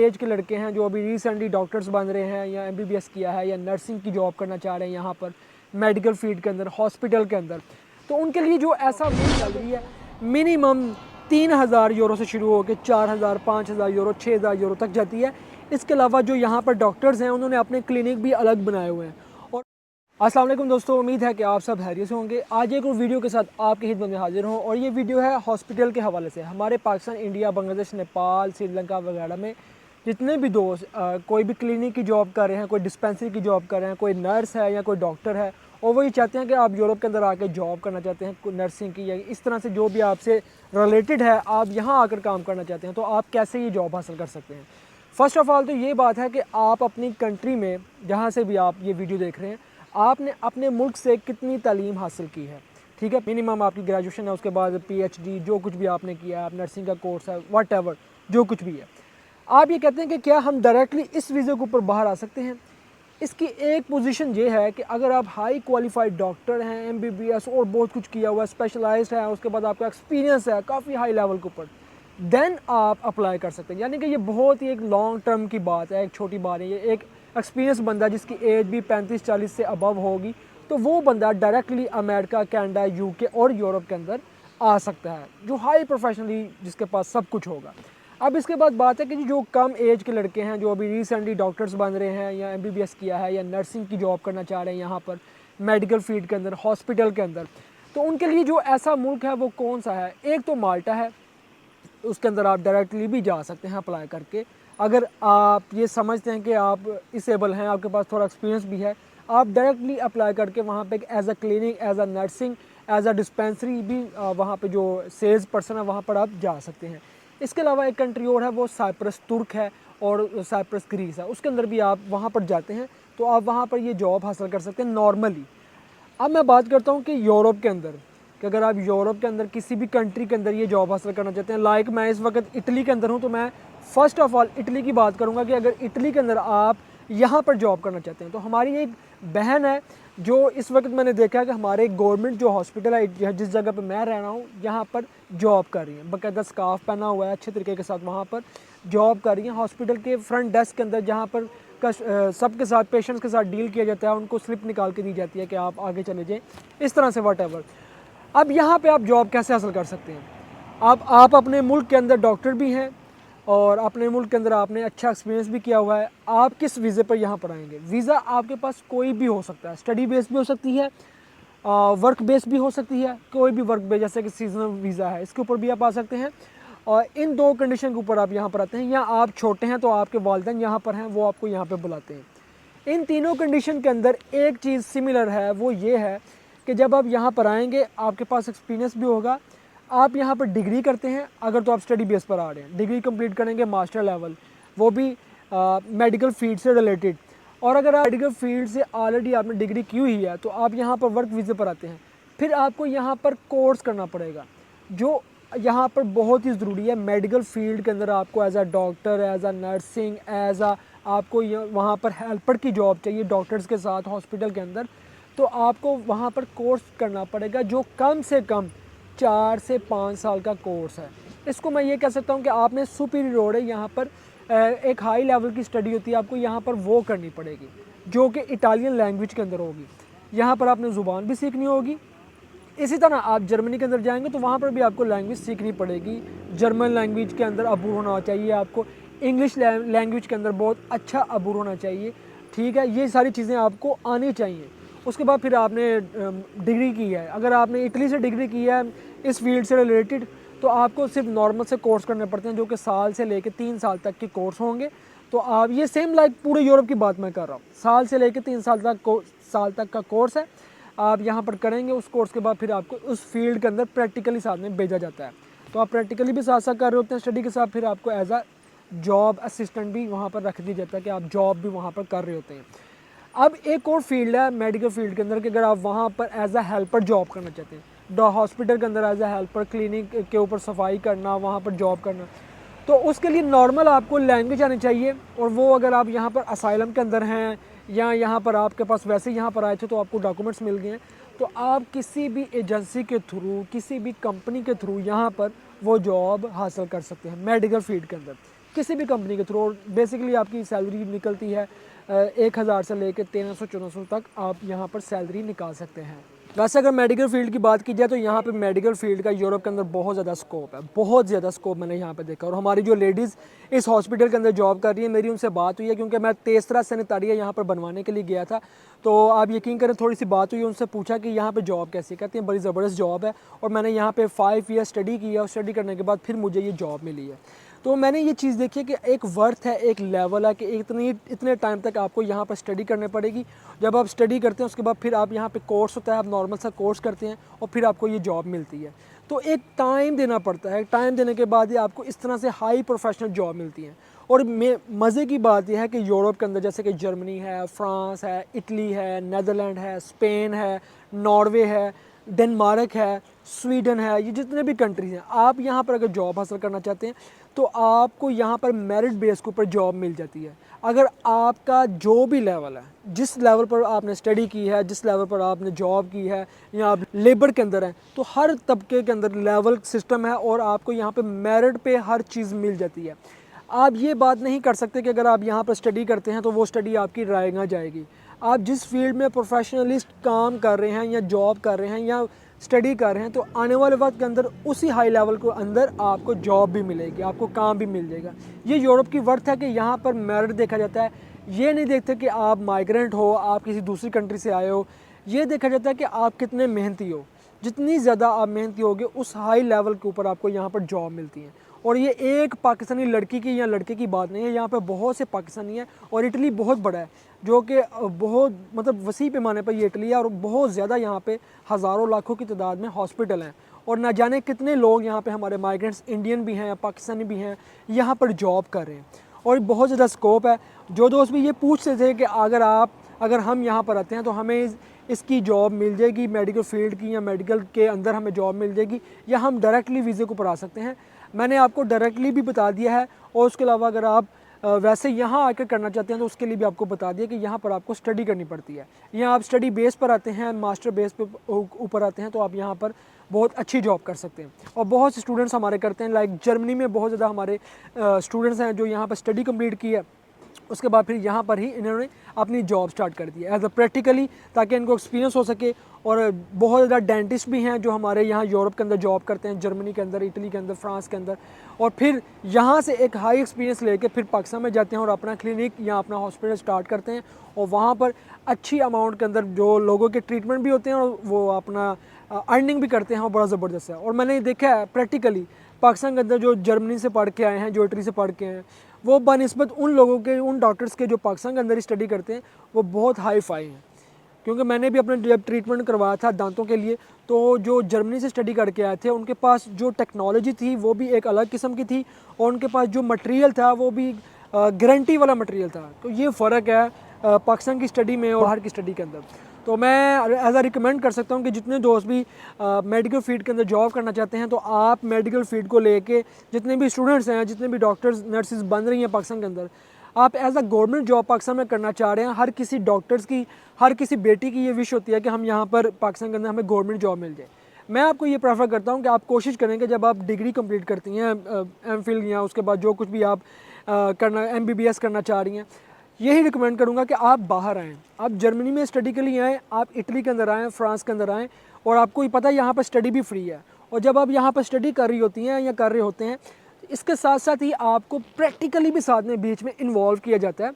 As के लड़के हैं जो अभी रिसेंटली डॉक्टर्स बन रहे हैं या एमबीबीएस किया है या नर्सिंग की जॉब करना चाह रहे हैं यहाँ पर मेडिकल फील्ड के अंदर, हॉस्पिटल के अंदर, तो उनके लिए जो ऐसा सैलरी है मिनिमम 3,000 यूरो से शुरू होकर 4,000, 5,000 यूरो, 6,000 यूरो तक जाती है। इसके अलावा जो यहाँ पर डॉक्टर्स हैं उन्होंने अपने क्लिनिक भी अलग बनाए हुए हैं। और अस्सलाम वालेकुम दोस्तों, उम्मीद है कि आप सब खैरियत से होंगे। आज एक और वीडियो के साथ आपकी खिदमत में हाजिर हूँ और ये वीडियो है हॉस्पिटल के हवाले से। हमारे पाकिस्तान, इंडिया, बांग्लादेश, नेपाल, श्रीलंका वगैरह में जितने भी दोस्त कोई भी क्लिनिक की जॉब कर रहे हैं, कोई डिस्पेंसरी की जॉब कर रहे हैं, कोई नर्स है या कोई डॉक्टर है और वो ये चाहते हैं कि आप यूरोप के अंदर आके जॉब करना चाहते हैं नर्सिंग की या इस तरह से जो भी आपसे रिलेटेड है, आप यहाँ आकर काम करना चाहते हैं, तो आप कैसे ये जॉब हासिल कर सकते हैं। फ़र्स्ट ऑफ़ ऑल तो ये बात है कि आप अपनी कंट्री में जहाँ से भी आप ये वीडियो देख रहे हैं, आपने अपने मुल्क से कितनी तालीम हासिल की है। ठीक है, मिनिमम आपकी ग्रेजुएशन है, उसके बाद पीएचडी जो कुछ भी आपने किया है, आप नर्सिंग का कोर्स है, व्हाटएवर जो कुछ भी है। आप ये कहते हैं कि क्या हम डायरेक्टली इस वीज़े के ऊपर बाहर आ सकते हैं। इसकी एक पोजीशन ये है कि अगर आप हाई क्वालिफाइड डॉक्टर हैं, एमबीबीएस और बहुत कुछ किया हुआ है, स्पेशलाइज्ड है, उसके बाद आपका एक्सपीरियंस है काफ़ी हाई लेवल के ऊपर, देन आप अप्लाई कर सकते हैं। यानी कि ये बहुत ही एक लॉन्ग टर्म की बात है, एक छोटी बात है। ये एक एक्सपीरियंस बंदा जिसकी एज भी 35-40 से अबव होगी, तो वो बंदा डायरेक्टली अमेरिका, कनाडा, यूके और यूरोप के अंदर आ सकता है, जो हाई प्रोफेशनली जिसके पास सब कुछ होगा। अब इसके बाद बात है कि जो कम एज के लड़के हैं जो अभी रिसेंटली डॉक्टर्स बन रहे हैं या एमबीबीएस किया है या नर्सिंग की जॉब करना चाह रहे हैं यहाँ पर मेडिकल फील्ड के अंदर, हॉस्पिटल के अंदर, तो उनके लिए जो ऐसा मुल्क है वो कौन सा है। एक तो माल्टा है, उसके अंदर आप डायरेक्टली भी जा सकते हैं अप्लाई करके। अगर आप ये समझते हैं कि आप इसेबल हैं, आपके पास थोड़ा एक्सपीरियंस भी है, आप डायरेक्टली अप्लाई करके वहाँ पे as a clinic, as a nursing, as a dispensary भी वहाँ पे जो सेल्स पर्सन है वहाँ पर आप जा सकते हैं। इसके अलावा एक कंट्री और है, वो साइप्रस तुर्क है और साइप्रस ग्रीस है, उसके अंदर भी आप वहाँ पर जाते हैं तो आप वहाँ पर ये जॉब हासिल कर सकते हैं नॉर्मली। अब मैं बात करता हूँ कि यूरोप के अंदर, कि अगर आप यूरोप के अंदर किसी भी कंट्री के अंदर ये जॉब हासिल करना चाहते हैं, लाइक मैं इस वक्त इटली के अंदर हूँ, तो मैं फ़र्स्ट ऑफ़ ऑल इटली की बात करूँगा कि अगर इटली के अंदर आप यहाँ पर जॉब करना चाहते हैं, तो हमारी एक बहन है जो इस वक्त मैंने देखा है कि हमारे गवर्नमेंट जो हॉस्पिटल है जिस जगह पे मैं रह रहा हूँ यहाँ पर जॉब कर रही है, बाकायदा स्कार्फ पहना हुआ है, अच्छे तरीके के साथ वहाँ पर जॉब कर रही हैं हॉस्पिटल के फ्रंट डेस्क के अंदर, जहाँ पर सबके साथ, पेशेंट्स के साथ डील किया जाता है, उनको स्लिप निकाल के दी जाती है कि आप आगे चले जाएँ, इस तरह से व्हाटएवर। अब यहाँ पे आप जॉब कैसे हासिल कर सकते हैं। आप अपने मुल्क के अंदर डॉक्टर भी हैं और अपने मुल्क के अंदर आपने अच्छा एक्सपीरियंस भी किया हुआ है। आप किस वीज़े पर यहाँ पर आएंगे। वीज़ा आपके पास कोई भी हो सकता है, स्टडी बेस भी हो सकती है, वर्क बेस भी हो सकती है, कोई भी वर्क बेस, जैसे कि सीजनल वीज़ा है, इसके ऊपर भी आप आ सकते हैं। और इन दो कंडीशन के ऊपर आप यहाँ पर आते हैं, या आप छोटे हैं तो आपके वालिदैन यहाँ पर हैं, वो आपको यहाँ पर बुलाते हैं। इन तीनों कंडीशन के अंदर एक चीज़ सिमिलर है, वो ये है कि जब आप यहाँ पर आएंगे आपके पास एक्सपीरियंस भी होगा। आप यहाँ पर डिग्री करते हैं, अगर तो आप स्टडी बेस पर आ रहे हैं, डिग्री कंप्लीट करेंगे मास्टर लेवल, वो भी मेडिकल फील्ड से रिलेटेड। और अगर आप मेडिकल फील्ड से ऑलरेडी आपने डिग्री की हुई है तो आप यहाँ पर वर्क वीज़े पर आते हैं। फिर आपको यहाँ पर कोर्स करना पड़ेगा, जो यहाँ पर बहुत ही ज़रूरी है। मेडिकल फील्ड के अंदर आपको as a doctor, as a nursing, as a आपको वहाँ पर हेल्पर की जॉब चाहिए डॉक्टर्स के साथ हॉस्पिटल के अंदर, तो आपको वहाँ पर कोर्स करना पड़ेगा, जो कम से कम 4 से 5 साल का कोर्स है। इसको मैं ये कह सकता हूँ कि आपने सुपीरियर है यहाँ पर एक हाई लेवल की स्टडी होती है, आपको यहाँ पर वो करनी पड़ेगी, जो कि इटालियन लैंग्वेज के अंदर होगी। यहाँ पर आपने ज़ुबान भी सीखनी होगी। इसी तरह आप जर्मनी के अंदर जाएंगे तो वहाँ पर भी आपको लैंग्वेज सीखनी पड़ेगी। जर्मन लैंग्वेज के अंदर अबूर होना चाहिए आपको, इंग्लिश लैंग्वेज के अंदर बहुत अच्छा अबूर होना चाहिए। ठीक है, ये सारी चीज़ें आपको आनी चाहिए। उसके बाद फिर आपने डिग्री की है, अगर आपने इटली से डिग्री की है इस फील्ड से रिलेटेड, तो आपको सिर्फ नॉर्मल से कोर्स करने पड़ते हैं, जो कि साल से लेकर 3 साल तक के कोर्स होंगे। तो आप ये सेम लाइक पूरे यूरोप की बात मैं कर रहा हूँ, साल से लेकर 3 साल तक का कोर्स है। आप यहाँ पर करेंगे, उस कोर्स के बाद फिर आपको उस फील्ड के अंदर प्रैक्टिकली साथ में भेजा जाता है। तो आप प्रैक्टिकली भी साथ साथ कर रहे होते हैं स्टडी के साथ, फिर आपको एज अ जॉब असिस्टेंट भी वहाँ पर रख दिया जाता है कि आप जॉब भी वहाँ पर कर रहे होते हैं। अब एक और फील्ड है मेडिकल फील्ड के अंदर कि अगर आप वहाँ पर एज अ हेल्पर जॉब करना चाहते हैं, हॉस्पिटल के अंदर एज अ हेल्पर, क्लिनिक के ऊपर सफाई करना, वहाँ पर जॉब करना, तो उसके लिए नॉर्मल आपको लैंग्वेज आनी चाहिए। और वो अगर आप यहाँ पर असाइलम के अंदर हैं या यहाँ पर आपके पास वैसे यहाँ पर आए थे तो आपको डॉक्यूमेंट्स मिल गए हैं, तो आप किसी भी एजेंसी के थ्रू, किसी भी कंपनी के थ्रू यहाँ पर वो जॉब हासिल कर सकते हैं मेडिकल फील्ड के अंदर। किसी भी कंपनी के थ्रू। बेसिकली आपकी सैलरी निकलती है 1000 से लेकर 1300-1400 तक आप यहाँ पर सैलरी निकाल सकते हैं। वैसे अगर मेडिकल फील्ड की बात की जाए तो यहाँ पे मेडिकल फील्ड का यूरोप के अंदर बहुत ज़्यादा स्कोप है, बहुत ज़्यादा स्कोप मैंने यहाँ पे देखा। और हमारी जो लेडीज़ इस हॉस्पिटल के अंदर जॉब कर रही है, मेरी उनसे बात हुई है, क्योंकि मैं तेसरा सैनिटारिया यहाँ पर बनवाने के लिए गया था। तो आप यकीन करें, थोड़ी सी बात हुई, उनसे पूछा कि यहाँ पर जॉब कैसी, कहती है बड़ी ज़बरदस्त जॉब है और मैंने यहाँ पर 5 ईयर स्टडी की है और स्टडी करने के बाद फिर मुझे ये जॉब मिली है। तो मैंने ये चीज़ देखी है कि एक वर्थ है, एक लेवल है कि इतने टाइम तक आपको यहाँ पर स्टडी करनी पड़ेगी। जब आप स्टडी करते हैं उसके बाद फिर आप यहाँ पे कोर्स होता है, आप नॉर्मल सा कोर्स करते हैं और फिर आपको ये जॉब मिलती है। तो एक टाइम देना पड़ता है, टाइम देने के बाद ही आपको इस तरह से हाई प्रोफेशनल जॉब मिलती है। और मज़े की बात यह है कि यूरोप के अंदर जैसे कि जर्मनी है, फ्रांस है, इटली है, नीदरलैंड है, स्पेन है, नॉर्वे है, डेनमार्क है, स्वीडन है, ये जितने भी कंट्रीज़ हैं, आप यहाँ पर अगर जॉब हासिल करना चाहते हैं तो आपको यहाँ पर मेरिट बेस के ऊपर जॉब मिल जाती है। अगर आपका जो भी लेवल है, जिस लेवल पर आपने स्टडी की है, जिस लेवल पर आपने जॉब की है या आप लेबर के अंदर हैं, तो हर तबके के अंदर लेवल सिस्टम है और आपको यहाँ पे मेरिट पे हर चीज़ मिल जाती है। आप ये बात नहीं कर सकते कि अगर आप यहाँ पर स्टडी करते हैं तो वो स्टडी आपकी रायगा जाएगी। आप जिस फील्ड में प्रोफेशनलिस्ट काम कर रहे हैं या जॉब कर रहे हैं या स्टडी कर रहे हैं, तो आने वाले वक्त के अंदर उसी हाई लेवल के अंदर आपको जॉब भी मिलेगी, आपको काम भी मिल जाएगा। ये यूरोप की वर्थ है कि यहाँ पर मेरिट देखा जाता है। ये नहीं देखते कि आप माइग्रेंट हो, आप किसी दूसरी कंट्री से आए हो। ये देखा जाता है कि आप कितने मेहनती हो। जितनी ज़्यादा आप मेहनती होगे उस हाई लेवल के ऊपर आपको यहाँ पर जॉब मिलती है। और ये एक पाकिस्तानी लड़की की या लड़के की बात नहीं है, यहाँ पर बहुत से पाकिस्तानी हैं और इटली बहुत बड़ा है, जो कि बहुत मतलब वसी पैमाने पर ये इटली है और बहुत ज़्यादा यहाँ पे हज़ारों लाखों की तादाद में हॉस्पिटल हैं और ना जाने कितने लोग यहाँ पे हमारे माइग्रेंट्स इंडियन भी हैं, पाकिस्तानी भी हैं, यहाँ पर जॉब कर रहे हैं और बहुत ज़्यादा स्कोप है। जो दोस्त भी ये पूछते थे कि अगर हम यहाँ पर आते हैं तो हमें इसकी जॉब मिल जाएगी, मेडिकल फील्ड की या मेडिकल के अंदर हमें जॉब मिल जाएगी या हम डायरेक्टली वीज़े को ऊपर आ सकते हैं, मैंने आपको डायरेक्टली भी बता दिया है। और उसके अलावा अगर आप वैसे यहाँ आकर करना चाहते हैं तो उसके लिए भी आपको बता दिया कि यहाँ पर आपको स्टडी करनी पड़ती है। यहाँ आप स्टडी बेस पर आते हैं, मास्टर बेस पे ऊपर आते हैं तो आप यहाँ पर बहुत अच्छी जॉब कर सकते हैं। और बहुत से स्टूडेंट्स हमारे करते हैं, लाइक जर्मनी में बहुत ज़्यादा हमारे स्टूडेंट्स हैं जो यहाँ पर स्टडी कंप्लीट की है, उसके बाद फिर यहाँ पर ही इन्होंने अपनी जॉब स्टार्ट कर दी है एज अ प्रैक्टिकली, ताकि इनको एक्सपीरियंस हो सके। और बहुत ज़्यादा डेंटिस्ट भी हैं जो हमारे यहाँ यूरोप के अंदर जॉब करते हैं, जर्मनी के अंदर, इटली के अंदर, फ्रांस के अंदर, और फिर यहाँ से एक हाई एक्सपीरियंस लेके फिर पाकिस्तान में जाते हैं और अपना क्लिनिक या अपना हॉस्पिटल स्टार्ट करते हैं और वहाँ पर अच्छी अमाउंट के अंदर जो लोगों के ट्रीटमेंट भी होते हैं और वो अपना अर्निंग भी करते हैं और बड़ा ज़बरदस्त है। और मैंने देखा है प्रैक्टिकली पाकिस्तान के अंदर जो जर्मनी से पढ़ के आए हैं, जो इटली से पढ़ के हैं, वो बनिस्बत उन लोगों के, उन डॉक्टर्स के जो पाकिस्तान के अंदर ही स्टडी करते हैं, वो बहुत हाई फाई हैं। क्योंकि मैंने भी अपना जब ट्रीटमेंट करवाया था दांतों के लिए, तो जो जर्मनी से स्टडी करके आए थे उनके पास जो टेक्नोलॉजी थी वो भी एक अलग किस्म की थी और उनके पास जो मटेरियल था वो भी गारंटी वाला मटेरियल था। तो ये फ़र्क है पाकिस्तान की स्टडी में और बाहर की स्टडी के अंदर। तो मैं एज आ रिकमेंड कर सकता हूँ कि जितने दोस्त भी मेडिकल फील्ड के अंदर जॉब करना चाहते हैं तो आप मेडिकल फील्ड को लेके जितने भी स्टूडेंट्स हैं, जितने भी डॉक्टर्स नर्सेज बन रही हैं पाकिस्तान के अंदर, आप as a government job Pakistan में करना चाह रहे हैं। हर किसी डॉक्टर्स की, हर किसी बेटी की ये विश होती है कि हम यहाँ पर पाकिस्तान के अंदर हमें गवर्नमेंट जॉब मिल जाए। मैं आपको ये प्रेफर करता हूँ कि आप कोशिश करें कि जब आप डिग्री कंप्लीट करती हैं, एमफिल या उसके बाद जो कुछ भी आप करना MBBS करना चाह रही हैं, यही रिकमेंड करूँगा कि आप बाहर आएँ, आप जर्मनी में स्टडी के लिए आएँ, आप इटली के अंदर आएँ, फ्रांस के अंदर आएँ, और आपको ही पता है यहाँ पर स्टडी भी फ्री है। और जब आप यहाँ पर स्टडी कर रही होती हैं या कर रहे होते हैं, इसके साथ साथ ही आपको प्रैक्टिकली भी साथ में बीच में इन्वॉल्व किया जाता है।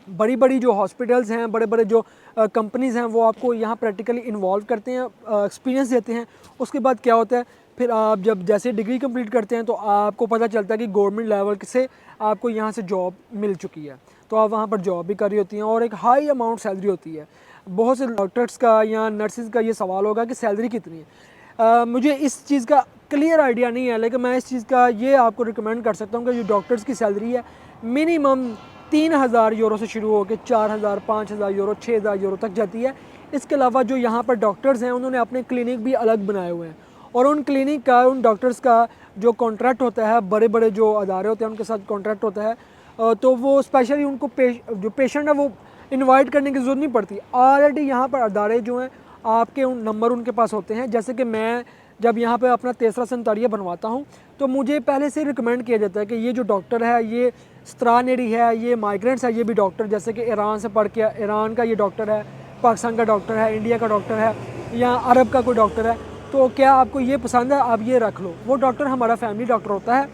बड़ी बड़ी जो हॉस्पिटल्स हैं, बड़े बड़े जो कंपनीज़ हैं, वो आपको यहाँ प्रैक्टिकली इन्वॉल्व करते हैं, एक्सपीरियंस देते हैं। उसके बाद क्या होता है, फिर आप जब जैसे डिग्री कंप्लीट करते हैं तो आपको पता चलता है कि गवर्नमेंट लेवल से आपको यहाँ से जॉब मिल चुकी है, तो आप वहाँ पर जॉब भी कर रही होती हैं और एक हाई अमाउंट सैलरी होती है। बहुत से डॉक्टर्स का या नर्सिस का ये सवाल होगा कि सैलरी कितनी है। मुझे इस चीज़ का क्लियर आइडिया नहीं है, लेकिन मैं इस चीज़ का ये आपको रिकमेंड कर सकता हूँ कि जो डॉक्टर्स की सैलरी है मिनिमम 3000 यूरो से शुरू होकर 4000, 5000 यूरो, 6000 यूरो तक जाती है। इसके अलावा जो यहाँ पर डॉक्टर्स हैं उन्होंने अपने क्लिनिक भी अलग बनाए हुए हैं और उन क्लिनिक का, उन डॉक्टर्स का जो कॉन्ट्रैक्ट होता है, बड़े बड़े जो अदारे होते हैं उनके साथ कॉन्ट्रैक्ट होता है, तो वो स्पेशली उनको जो पेशेंट है वो इनवाइट करने की ज़रूरत नहीं पड़ती। ऑलरेडी यहाँ पर अदारे जो हैं आपके उन नंबर उनके पास होते हैं। जैसे कि मैं जब यहाँ पे अपना तीसरा संतारिया बनवाता हूँ तो मुझे पहले से रिकमेंड किया जाता है कि ये जो डॉक्टर है ये स्त्रानेरी है, ये माइग्रेंट्स है, ये भी डॉक्टर, जैसे कि ईरान से पढ़ के ईरान का ये डॉक्टर है, पाकिस्तान का डॉक्टर है, इंडिया का डॉक्टर है या अरब का कोई डॉक्टर है, तो क्या आपको ये पसंद है, आप ये रख लो। वो डॉक्टर हमारा फैमिली डॉक्टर होता है,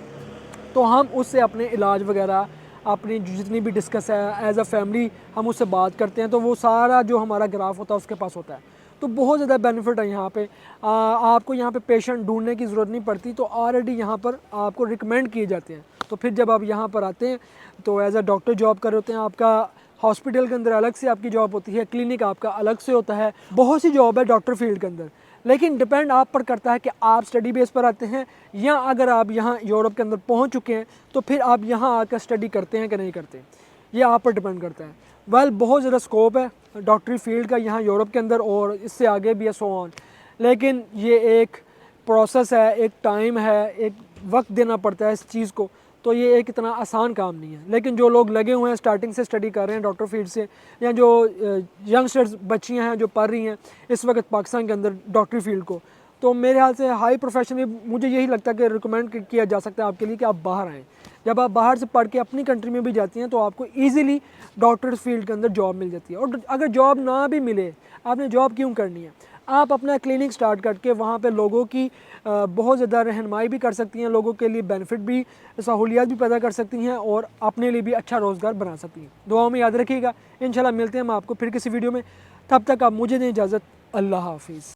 तो हम उससे अपने इलाज वगैरह अपनी जितनी भी डिस्कस है एज अ फैमिली हम उससे बात करते हैं, तो वो सारा जो हमारा ग्राफ होता है उसके पास होता है। तो बहुत ज़्यादा बेनिफिट है यहाँ पे। आपको यहाँ पे पेशेंट ढूंढने की ज़रूरत नहीं पड़ती, तो ऑलरेडी यहाँ पर आपको रिकमेंड किए जाते हैं। तो फिर जब आप यहाँ पर आते हैं तो एज अ डॉक्टर जॉब कर रहे होते हैं, आपका हॉस्पिटल के अंदर अलग से आपकी जॉब होती है, क्लिनिक आपका अलग से होता है, बहुत सी जॉब है डॉक्टर फील्ड के अंदर। लेकिन डिपेंड आप पर करता है कि आप स्टडी बेस पर आते हैं या अगर आप यहाँ यूरोप के अंदर पहुँच चुके हैं तो फिर आप यहाँ आकर स्टडी करते हैं कि नहीं करते, ये आप पर डिपेंड करता है। बहुत ज़्यादा स्कोप है डॉक्टरी फील्ड का यहाँ यूरोप के अंदर और इससे आगे भी है, सो ऑन। लेकिन ये एक प्रोसेस है, एक टाइम है, एक वक्त देना पड़ता है इस चीज़ को, तो ये एक इतना आसान काम नहीं है। लेकिन जो लोग लगे हुए हैं स्टार्टिंग से स्टडी कर रहे हैं डॉक्टर फील्ड से, या जो यंगस्टर्स बच्चियां हैं जो पढ़ रही हैं इस वक्त पाकिस्तान के अंदर डॉक्टरी फील्ड को, तो मेरे ख्याल से हाई प्रोफेशन में मुझे यही लगता है कि रिकमेंड किया जा सकता है आपके लिए कि आप बाहर आएँ। जब आप बाहर से पढ़ के अपनी कंट्री में भी जाती हैं तो आपको ईज़िली डॉक्टर फील्ड के अंदर जॉब मिल जाती है। और अगर जॉब ना भी मिले, आपने जॉब क्यों करनी है, आप अपना क्लिनिक स्टार्ट करके वहाँ पे लोगों की बहुत ज़्यादा रहनुमाई भी कर सकती हैं, लोगों के लिए बेनिफिट भी, सहूलियात भी पैदा कर सकती हैं और अपने लिए भी अच्छा रोज़गार बना सकती हैं। दुआओं में याद रखिएगा। इंशाल्लाह मिलते हैं हम आपको फिर किसी वीडियो में, तब तक आप मुझे दें इजाज़त। अल्लाह हाफिज़।